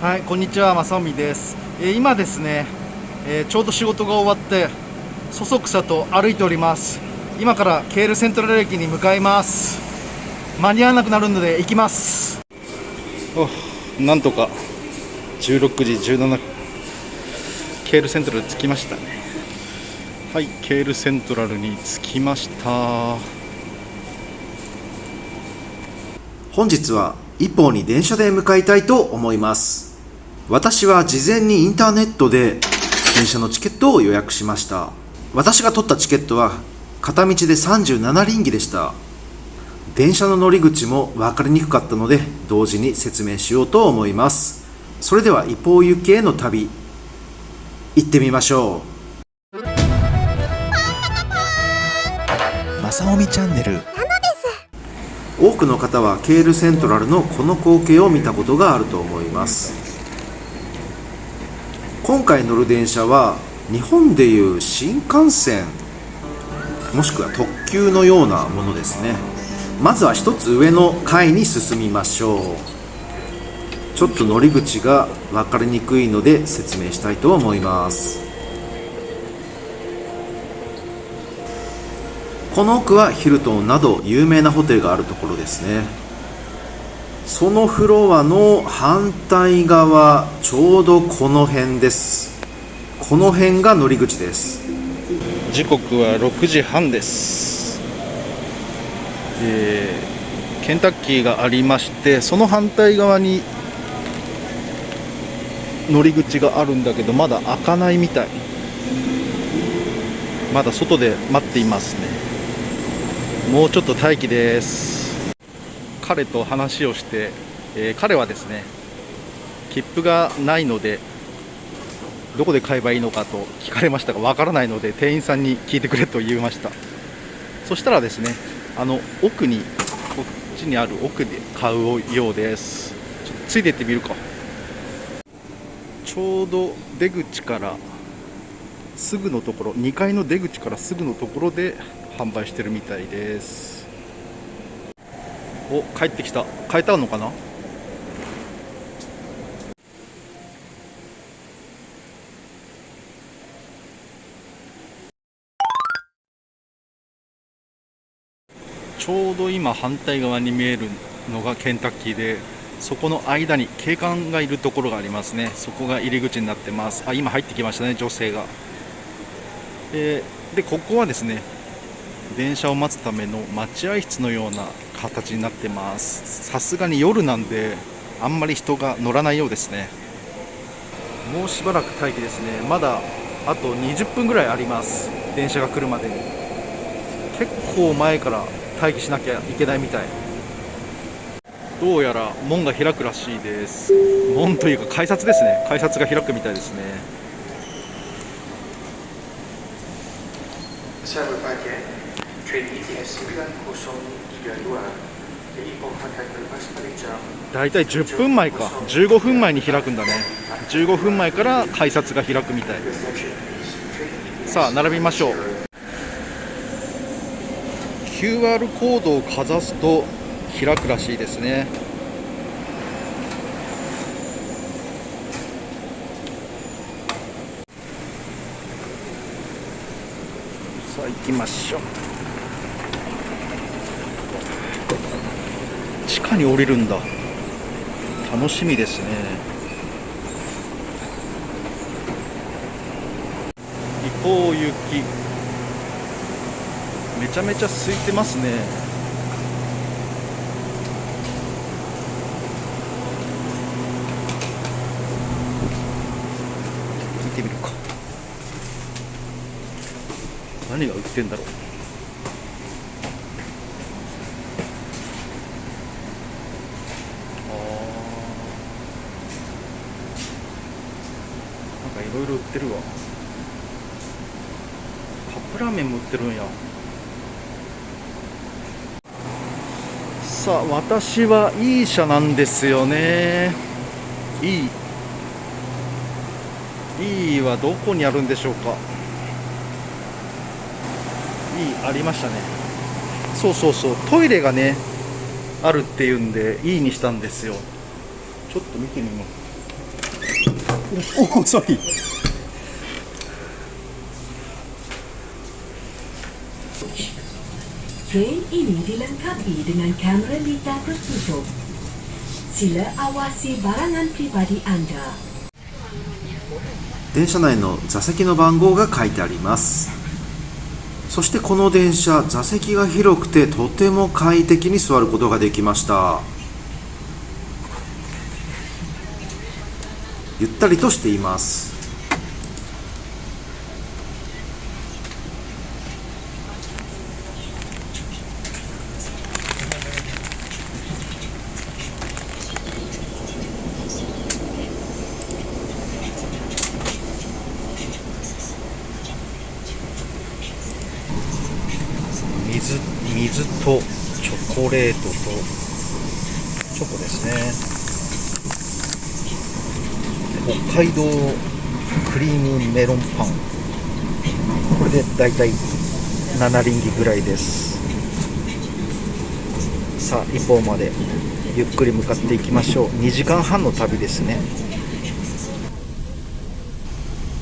はい、こんにちは、正臣です。今ですね、ちょうど仕事が終わってそそくさと歩いております。今からケールセントラル駅に向かいます。間に合わなくなるので行きます。なんとか16時17分ケールセントラル着きましたね。はい、ケールセントラルに着きました。本日は一本に電車で向かいたいと思います。私は事前にインターネットで電車のチケットを予約しました。私が取ったチケットは片道で37リンギでした。電車の乗り口も分かりにくかったので同時に説明しようと思います。それでは一方行きへの旅行ってみましょう。まさおみチャンネル。多くの方はケールセントラルのこの光景を見たことがあると思います。今回乗る電車は日本でいう新幹線もしくは特急のようなものですね。まずは一つ上の階に進みましょう。ちょっと乗り口が分かりにくいので説明したいと思います。この奥はヒルトンなど有名なホテルがあるところですね。そのフロアの反対側、ちょうどこの辺です。この辺が乗り口です。時刻は6時半です。ケンタッキーがありまして、その反対側に乗り口があるんだけどまだ開かないみたい。まだ外で待っていますね。もうちょっと待機です。彼と話をして、彼はですね、切符がないのでどこで買えばいいのかと聞かれましたが、わからないので店員さんに聞いてくれと言いました。そしたらですね、奥に、こっちにある奥で買うようです。ちょっとついてってみるか。ちょうど出口からすぐのところ、2階の出口からすぐのところで販売してるみたいです。お、帰ってきた。買えたのかな。ちょうど今反対側に見えるのがケンタッキーで、そこの間に警官がいるところがありますね。そこが入り口になってます。今入ってきましたね、女性が。で、ここはですね、電車を待つための待合室のような形になってます。さすがに夜なんであんまり人が乗らないようですね。もうしばらく待機ですね。まだあと20分ぐらいあります。電車が来るまでに。結構前から待機しなきゃいけないみたい。どうやら門が開くらしいです。門というか改札ですね。改札が開くみたいですね。だいたい10分前か15分前に開くんだね。15分前から改札が開くみたい。さあ並びましょう。 QR コードをかざすと開くらしいですね。さあ行きましょう。地下に降りるんだ。楽しみですね。一方行き、めちゃめちゃ空いてますね。見てみるか。何が売ってんだろう。なんかいろいろ売ってるわ。カップラーメンも売ってるんや。さあ私はいい車なんですよね。いいはどこにあるんでしょうか。ありましたね。そうそうそう、トイレがねあるっていうんでいいにしたんですよ。ちょっと見てみます。おお、ソリー。Train ini dilengkapi dengan kamera litar tertutup. Sila awasi barangan pribadi Anda. 電車内の座席の番号が書いてあります。そしてこの電車、座席が広くてとても快適に座ることができました。ゆったりとしています。水とチョコレートとチョコですね。北海道クリームメロンパン、これでだいたい7リンギぐらいです。さあ一方までゆっくり向かっていきましょう。2時間半の旅ですね。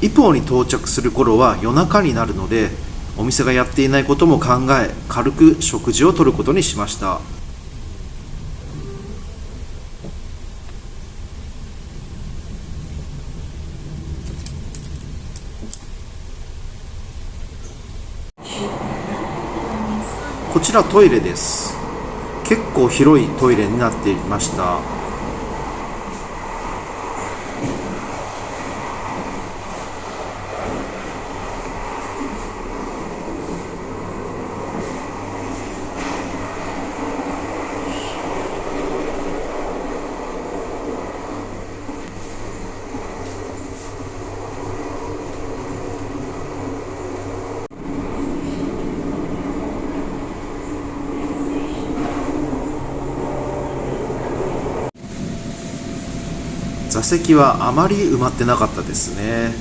一方に到着する頃は夜中になるので、お店がやっていないことも考え、軽く食事をとることにしました。こちらトイレです。結構広いトイレになっていました。座席はあまり埋まってなかったですね。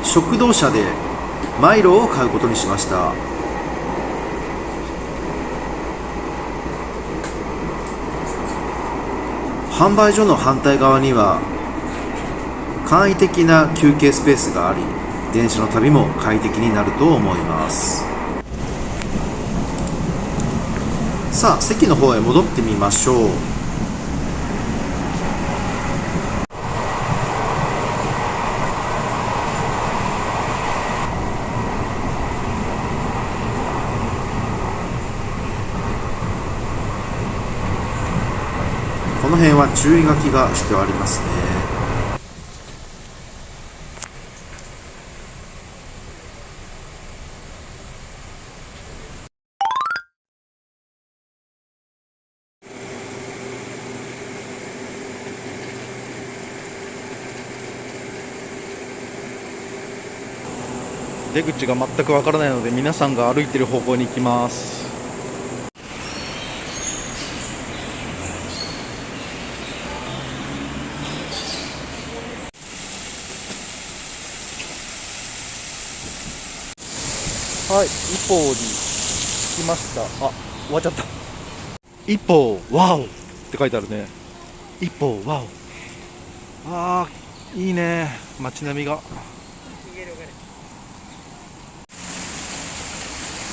食堂車でマイロを買うことにしました。販売所の反対側には簡易的な休憩スペースがあり、電車の旅も快適になると思います。さあ席の方へ戻ってみましょう。この辺は注意書きがしてありますね。出口が全くわからないので、皆さんが歩いている方向に行きます。はい、一方に着きました。あ、終わっちゃった。一方ワオって書いてあるね。一方ワオ。あー、いいね、街並みが。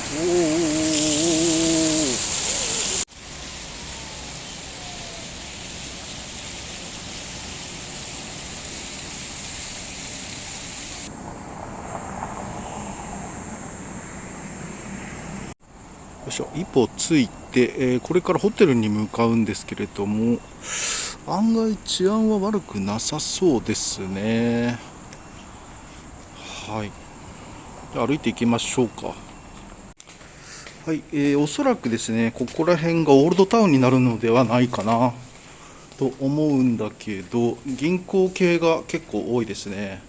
おー、よいしょ、一歩着いて、これからホテルに向かうんですけれども、案外治安は悪くなさそうですね。はい、じゃあ歩いていきましょうか。はい、おそらくですね、ここら辺がオールドタウンになるのではないかなと思うんだけど、銀行系が結構多いですね。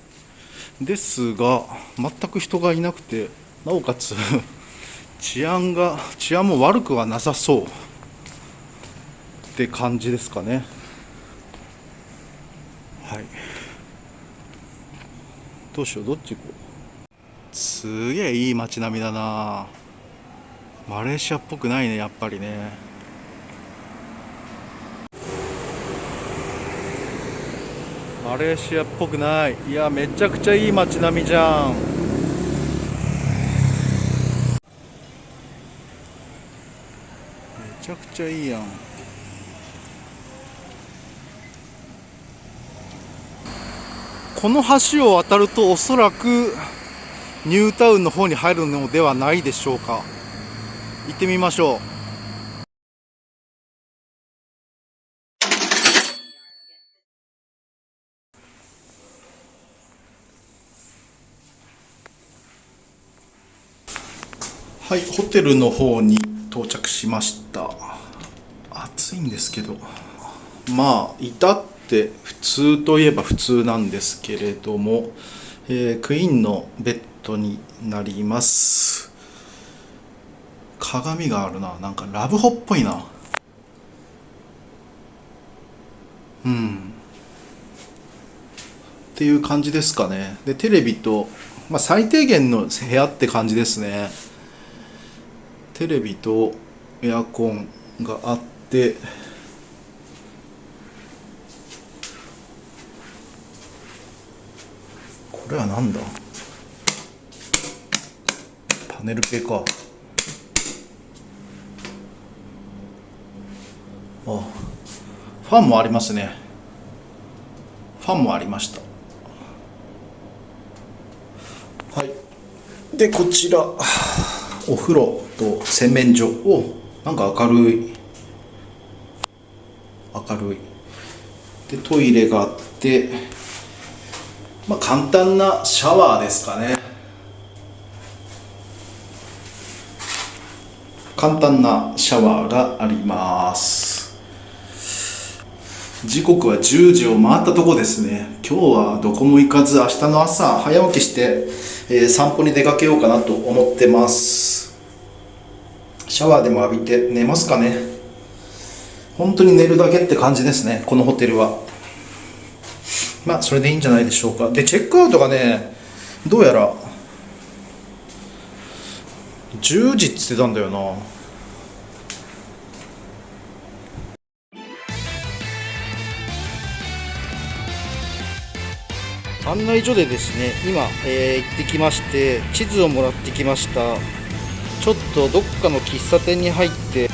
ですが、全く人がいなくて、なおかつ治安も悪くはなさそうって感じですかね。はい。どうしよう、どっち行こう。すげえいい街並みだな。マレーシアっぽくないね、やっぱりね。マレーシアっぽくない。いや、めちゃくちゃいい街並みじゃん。めちゃくちゃいいやん。この橋を渡るとおそらくニュータウンの方に入るのではないでしょうか。行ってみましょう。はい、ホテルの方に到着しました。暑いんですけど、まあ至って普通といえば普通なんですけれども、クイーンのベッドになります。鏡があるな。なんかラブホっぽいな。っていう感じですかね。でテレビと、最低限の部屋って感じですね。テレビとエアコンがあって、これはなんだ、パネル系か。あ、ファンもありますね。ファンもありました。はい。でこちらお風呂と洗面所をなんか明るいでトイレがあって、簡単なシャワーですかね。簡単なシャワーがあります。時刻は10時を回ったとこですね。今日はどこも行かず、明日の朝早起きして、散歩に出かけようかなと思ってます。シャワーでも浴びて寝ますかね。本当に寝るだけって感じですね、このホテルは。それでいいんじゃないでしょうか。でチェックアウトがね、どうやら10時って言ってたんだよな。案内所でですね、今、行ってきまして、地図をもらってきました。ちょっとどっかの喫茶店に入って